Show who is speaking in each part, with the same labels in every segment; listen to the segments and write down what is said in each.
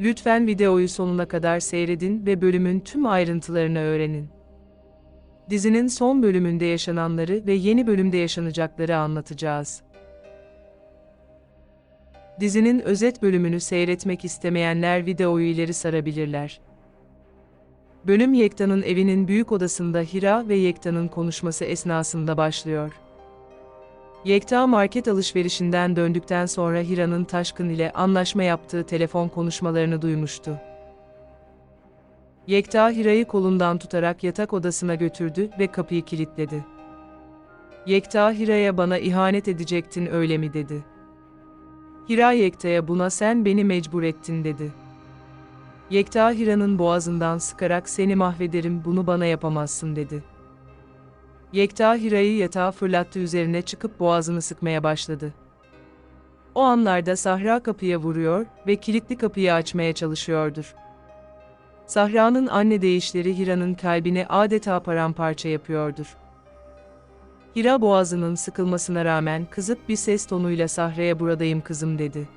Speaker 1: Lütfen videoyu sonuna kadar seyredin ve bölümün tüm ayrıntılarını öğrenin. Dizinin son bölümünde yaşananları ve yeni bölümde yaşanacakları anlatacağız. Dizinin özet bölümünü seyretmek istemeyenler videoyu ileri sarabilirler. Bölüm Yekta'nın evinin büyük odasında Hira ve Yekta'nın konuşması esnasında başlıyor. Yekta market alışverişinden döndükten sonra Hira'nın Taşkın ile anlaşma yaptığı telefon konuşmalarını duymuştu. Yekta Hira'yı kolundan tutarak yatak odasına götürdü ve kapıyı kilitledi. Yekta Hira'ya "Bana ihanet edecektin öyle mi?" dedi. Hira Yekta'ya "Buna sen beni mecbur ettin." dedi. Yekta Hira'nın boğazından sıkarak "Seni mahvederim, bunu bana yapamazsın." dedi. Yekta Hira'yı yatağa fırlattı, üzerine çıkıp boğazını sıkmaya başladı. O anlarda Sahra kapıya vuruyor ve kilitli kapıyı açmaya çalışıyordur. Sahra'nın anne deyişleri Hira'nın kalbini adeta paramparça yapıyordur. Hira boğazının sıkılmasına rağmen kızıp bir ses tonuyla Sahra'ya "Buradayım kızım." dedi.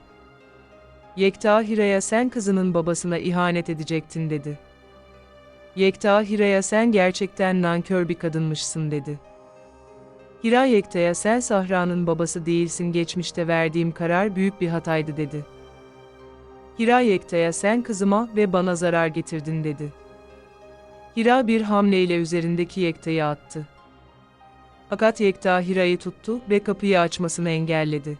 Speaker 1: Yekta Hira'ya "Sen kızının babasına ihanet edecektin." dedi. Yekta Hira'ya "Sen gerçekten nankör bir kadınmışsın." dedi. Hira Yekta'ya "Sen Sahra'nın babası değilsin, geçmişte verdiğim karar büyük bir hataydı." dedi. Hira Yekta'ya "Sen kızıma ve bana zarar getirdin." dedi. Hira bir hamleyle üzerindeki Yekta'yı attı. Fakat Yekta Hira'yı tuttu ve kapıyı açmasını engelledi.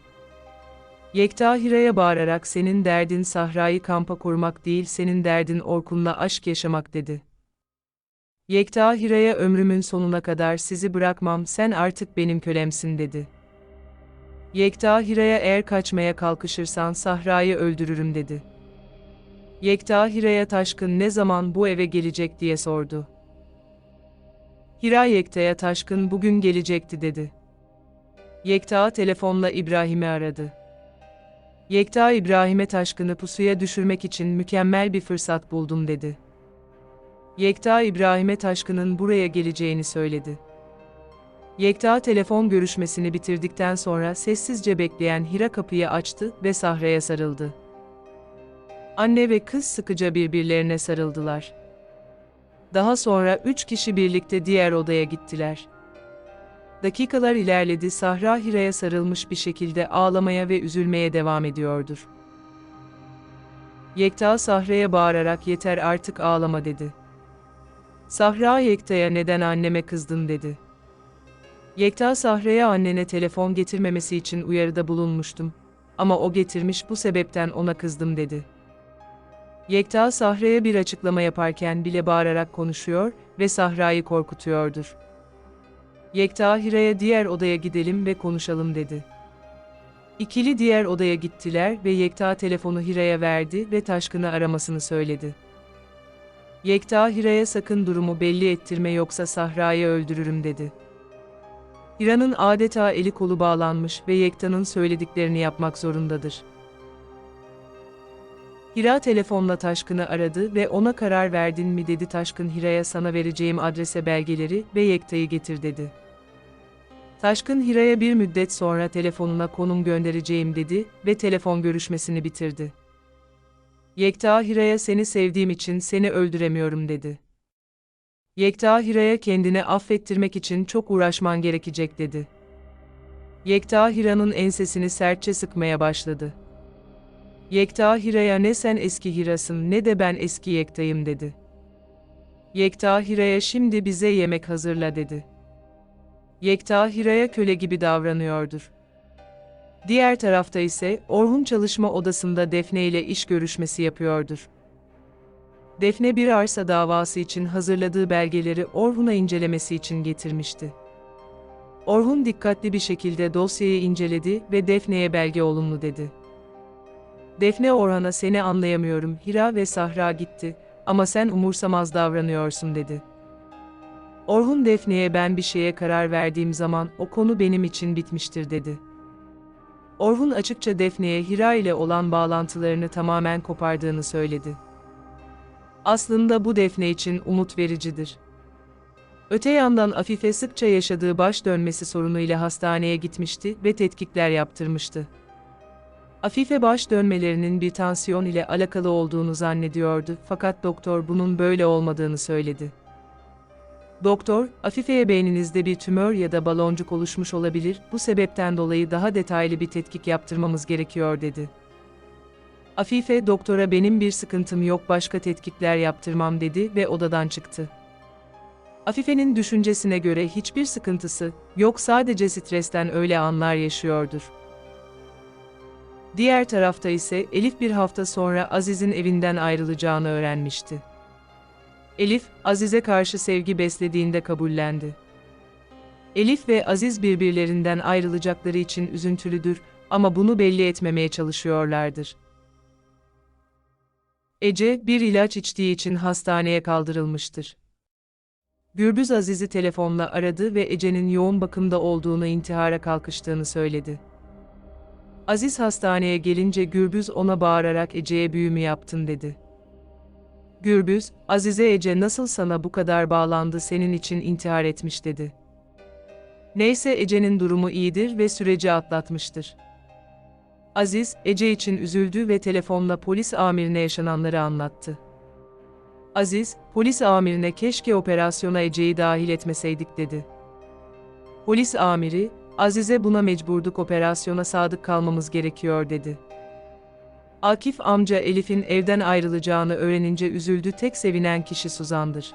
Speaker 1: Yekta Hira'ya bağırarak "Senin derdin Sahra'yı kampa korumak değil, senin derdin Orkun'la aşk yaşamak." dedi. Yekta Hira'ya "Ömrümün sonuna kadar sizi bırakmam, sen artık benim kölemsin." dedi. Yekta Hira'ya "Eğer kaçmaya kalkışırsan Sahra'yı öldürürüm." dedi. Yekta Hira'ya "Taşkın ne zaman bu eve gelecek?" diye sordu. Hira Yekta'ya "Taşkın bugün gelecekti." dedi. Yekta telefonla İbrahim'i aradı. Yekta İbrahim'e "Taşkın'ı pusuya düşürmek için mükemmel bir fırsat buldum." dedi. Yekta İbrahim'e Taşkın'ın buraya geleceğini söyledi. Yekta telefon görüşmesini bitirdikten sonra sessizce bekleyen Hira kapıyı açtı ve Sahra'ya sarıldı. Anne ve kız sıkıca birbirlerine sarıldılar. Daha sonra 3 kişi birlikte diğer odaya gittiler. Dakikalar ilerledi, Sahra Hira'ya sarılmış bir şekilde ağlamaya ve üzülmeye devam ediyordur. Yekta Sahra'ya bağırarak "Yeter artık ağlama." dedi. Sahra Yekta'ya "Neden anneme kızdın?" dedi. Yekta Sahra'ya "Annene telefon getirmemesi için uyarıda bulunmuştum. Ama o getirmiş, bu sebepten ona kızdım." dedi. Yekta Sahra'ya bir açıklama yaparken bile bağırarak konuşuyor ve Sahra'yı korkutuyordur. Yekta Hira'ya "Diğer odaya gidelim ve konuşalım." dedi. İkili diğer odaya gittiler ve Yekta telefonu Hira'ya verdi ve Taşkın'ı aramasını söyledi. Yekta Hira'ya "Sakın durumu belli ettirme, yoksa Sahra'yı öldürürüm." dedi. Hira'nın adeta eli kolu bağlanmış ve Yekta'nın söylediklerini yapmak zorundadır. Hira telefonla Taşkın'ı aradı ve "Ona karar verdin mi?" dedi. Taşkın Hira'ya "Sana vereceğim adrese belgeleri ve Yekta'yı getir." dedi. Taşkın Hira'ya bir müddet sonra telefonuna konum göndereceğim dedi ve telefon görüşmesini bitirdi. Yekta Hira'ya "Seni sevdiğim için seni öldüremiyorum." dedi. Yekta Hira'ya "Kendini affettirmek için çok uğraşman gerekecek." dedi. Yekta Hira'nın ensesini sertçe sıkmaya başladı. Yekta Hira'ya "Ne sen eski Hira'sın ne de ben eski Yekta'yım." dedi. Yekta Hira'ya "Şimdi bize yemek hazırla." dedi. Yekta Hira'ya köle gibi davranıyordur. Diğer tarafta ise Orhun çalışma odasında Defne ile iş görüşmesi yapıyordur. Defne bir arsa davası için hazırladığı belgeleri Orhun'a incelemesi için getirmişti. Orhun dikkatli bir şekilde dosyayı inceledi ve Defne'ye "Belge olumlu." dedi. Defne Orhan'a "Seni anlayamıyorum, Hira ve Sahra gitti ama sen umursamaz davranıyorsun." dedi. Orhun Defne'ye "Ben bir şeye karar verdiğim zaman o konu benim için bitmiştir." dedi. Orhun açıkça Defne'ye Hira ile olan bağlantılarını tamamen kopardığını söyledi. Aslında bu Defne için umut vericidir. Öte yandan Afife sıkça yaşadığı baş dönmesi sorunuyla hastaneye gitmişti ve tetkikler yaptırmıştı. Afife baş dönmelerinin bir tansiyon ile alakalı olduğunu zannediyordu fakat doktor bunun böyle olmadığını söyledi. Doktor, Afife'ye beyninizde bir tümör ya da baloncuk oluşmuş olabilir, bu sebepten dolayı daha detaylı bir tetkik yaptırmamız gerekiyor dedi. Afife doktora benim bir sıkıntım yok başka tetkikler yaptırmam dedi ve odadan çıktı. Afife'nin düşüncesine göre hiçbir sıkıntısı yok sadece stresten öyle anlar yaşıyordur. Diğer tarafta ise Elif bir hafta sonra Aziz'in evinden ayrılacağını öğrenmişti. Elif, Aziz'e karşı sevgi beslediğinde kabullendi. Elif ve Aziz birbirlerinden ayrılacakları için üzüntülüdür ama bunu belli etmemeye çalışıyorlardır. Ece, bir ilaç içtiği için hastaneye kaldırılmıştır. Gürbüz Aziz'i telefonla aradı ve Ece'nin yoğun bakımda olduğunu intihara kalkıştığını söyledi. Aziz hastaneye gelince Gürbüz ona bağırarak Ece'ye büyü mü yaptın dedi. Gürbüz, Aziz'e Ece nasıl sana bu kadar bağlandı senin için intihar etmiş dedi. Neyse Ece'nin durumu iyidir ve süreci atlatmıştır. Aziz, Ece için üzüldü ve telefonla polis amirine yaşananları anlattı. Aziz, polis amirine keşke operasyona Ece'yi dahil etmeseydik dedi. Polis amiri, Aziz'e buna mecburduk operasyona sadık kalmamız gerekiyor dedi. Akif amca Elif'in evden ayrılacağını öğrenince üzüldü tek sevinen kişi Suzan'dır.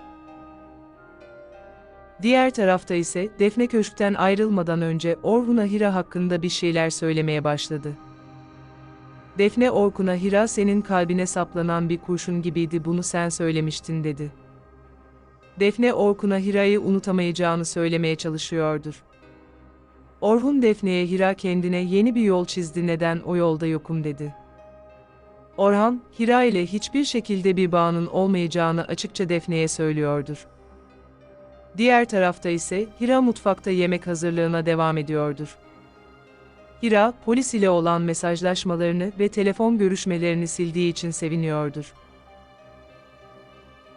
Speaker 1: Diğer tarafta ise Defne köşkten ayrılmadan önce Orhun'a Hira hakkında bir şeyler söylemeye başladı. Defne Orkun'a Hira senin kalbine saplanan bir kurşun gibiydi bunu sen söylemiştin dedi. Defne Orkun'a Hira'yı unutamayacağını söylemeye çalışıyordur. Orhun Defne'ye Hira kendine yeni bir yol çizdi neden o yolda yokum dedi. Orhan, Hira ile hiçbir şekilde bir bağının olmayacağını açıkça Defne'ye söylüyordur. Diğer tarafta ise Hira mutfakta yemek hazırlığına devam ediyordur. Hira, polis ile olan mesajlaşmalarını ve telefon görüşmelerini sildiği için seviniyordur.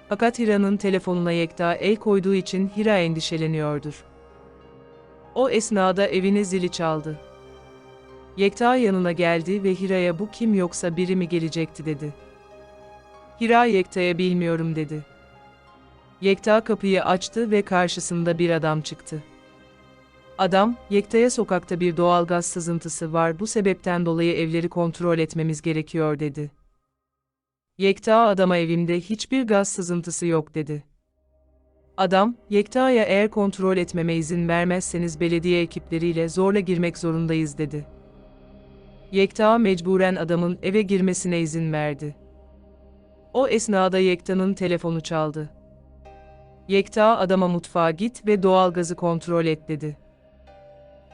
Speaker 1: Fakat Hira'nın telefonuna Yekta el koyduğu için Hira endişeleniyordur. O esnada evine zili çaldı. Yekta yanına geldi ve Hira'ya bu kim yoksa biri mi gelecekti dedi. Hira Yekta'ya bilmiyorum dedi. Yekta kapıyı açtı ve karşısında bir adam çıktı. Adam, Yekta'ya sokakta bir doğalgaz sızıntısı var bu sebepten dolayı evleri kontrol etmemiz gerekiyor dedi. Yekta adama evimde hiçbir gaz sızıntısı yok dedi. Adam, Yekta'ya eğer kontrol etmeme izin vermezseniz belediye ekipleriyle zorla girmek zorundayız dedi. Yekta mecburen adamın eve girmesine izin verdi. O esnada Yekta'nın telefonu çaldı. Yekta adama mutfağa git ve doğalgazı kontrol et dedi.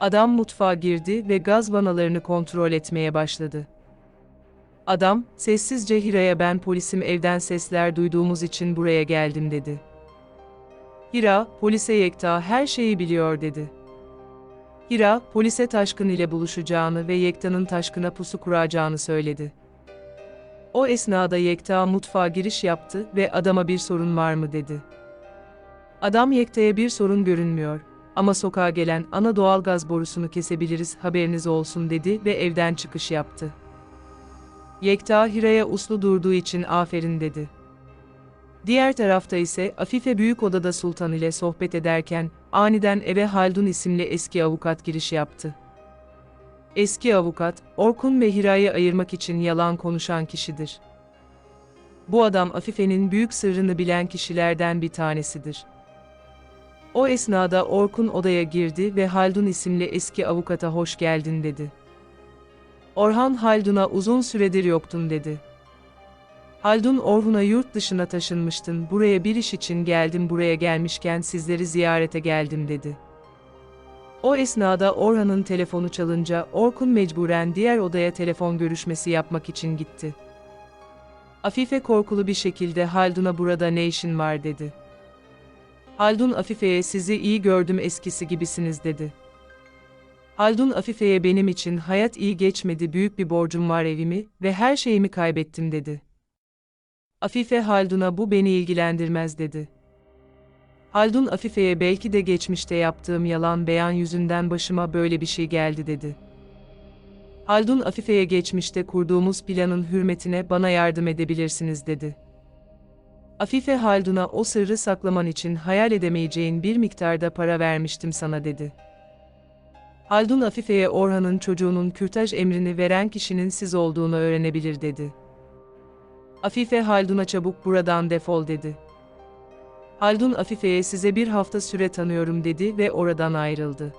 Speaker 1: Adam mutfağa girdi ve gaz vanalarını kontrol etmeye başladı. Adam, sessizce Hira'ya ben polisim evden sesler duyduğumuz için buraya geldim dedi. Hira, polise Yekta her şeyi biliyor dedi. Hira, polise Taşkın ile buluşacağını ve Yekta'nın Taşkın'a pusu kuracağını söyledi. O esnada Yekta mutfağa giriş yaptı ve adama bir sorun var mı dedi. Adam Yekta'ya bir sorun görünmüyor ama sokağa gelen ana doğalgaz borusunu kesebiliriz haberiniz olsun dedi ve evden çıkış yaptı. Yekta Hira'ya uslu durduğu için aferin dedi. Diğer tarafta ise Afife büyük odada Sultan ile sohbet ederken aniden eve Haldun isimli eski avukat giriş yaptı. Eski avukat, Orkun ve Hira'yı ayırmak için yalan konuşan kişidir. Bu adam Afife'nin büyük sırrını bilen kişilerden bir tanesidir. O esnada Orkun odaya girdi ve Haldun isimli eski avukata hoş geldin dedi. Orhan Haldun'a uzun süredir yoktun dedi. Haldun Orhun'a yurt dışına taşınmıştın buraya bir iş için geldim buraya gelmişken sizleri ziyarete geldim dedi. O esnada Orhan'ın telefonu çalınca Orkun mecburen diğer odaya telefon görüşmesi yapmak için gitti. Afife korkulu bir şekilde Haldun'a burada ne işin var dedi. Haldun Afife'ye sizi iyi gördüm eskisi gibisiniz dedi. Haldun Afife'ye benim için hayat iyi geçmedi büyük bir borcum var evimi ve her şeyimi kaybettim dedi. Afife Haldun'a bu beni ilgilendirmez dedi. Haldun Afife'ye belki de geçmişte yaptığım yalan beyan yüzünden başıma böyle bir şey geldi dedi. Haldun Afife'ye geçmişte kurduğumuz planın hürmetine bana yardım edebilirsiniz dedi. Afife Haldun'a o sırrı saklaman için hayal edemeyeceğin bir miktarda para vermiştim sana dedi. Haldun Afife'ye Orhan'ın çocuğunun kürtaj emrini veren kişinin siz olduğunu öğrenebilir dedi. Afife Haldun'a çabuk buradan defol dedi. Haldun Afife'ye size bir hafta süre tanıyorum dedi ve oradan ayrıldı.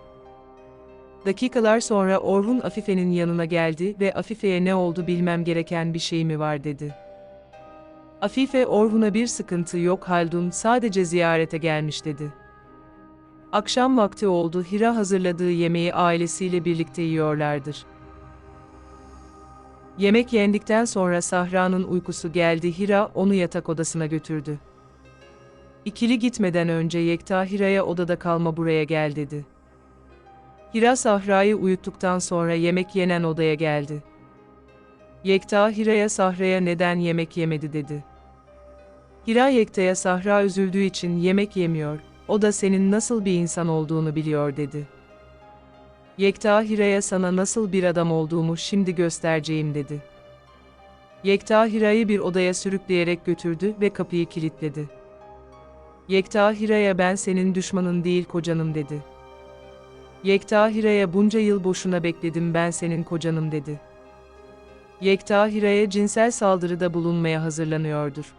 Speaker 1: Dakikalar sonra Orhun Afife'nin yanına geldi ve Afife'ye ne oldu bilmem gereken bir şey mi var dedi. Afife Orhun'a bir sıkıntı yok Haldun sadece ziyarete gelmiş dedi. Akşam vakti oldu Hira hazırladığı yemeği ailesiyle birlikte yiyorlardır. Yemek yendikten sonra Sahra'nın uykusu geldi Hira onu yatak odasına götürdü. İkili gitmeden önce Yekta Hira'ya odada kalma buraya gel dedi. Hira Sahra'yı uyuttuktan sonra yemek yenen odaya geldi. Yekta Hira'ya Sahra'ya neden yemek yemedi dedi. Hira Yekta'ya Sahra üzüldüğü için yemek yemiyor, o da senin nasıl bir insan olduğunu biliyor dedi. Yekta Hira'ya sana nasıl bir adam olduğumu şimdi göstereceğim dedi. Yekta Hira'yı bir odaya sürükleyerek götürdü ve kapıyı kilitledi. Yekta Hira'ya ben senin düşmanın değil kocanım dedi. Yekta Hira'ya bunca yıl boşuna bekledim ben senin kocanım dedi. Yekta Hira'ya cinsel saldırıda bulunmaya hazırlanıyordur.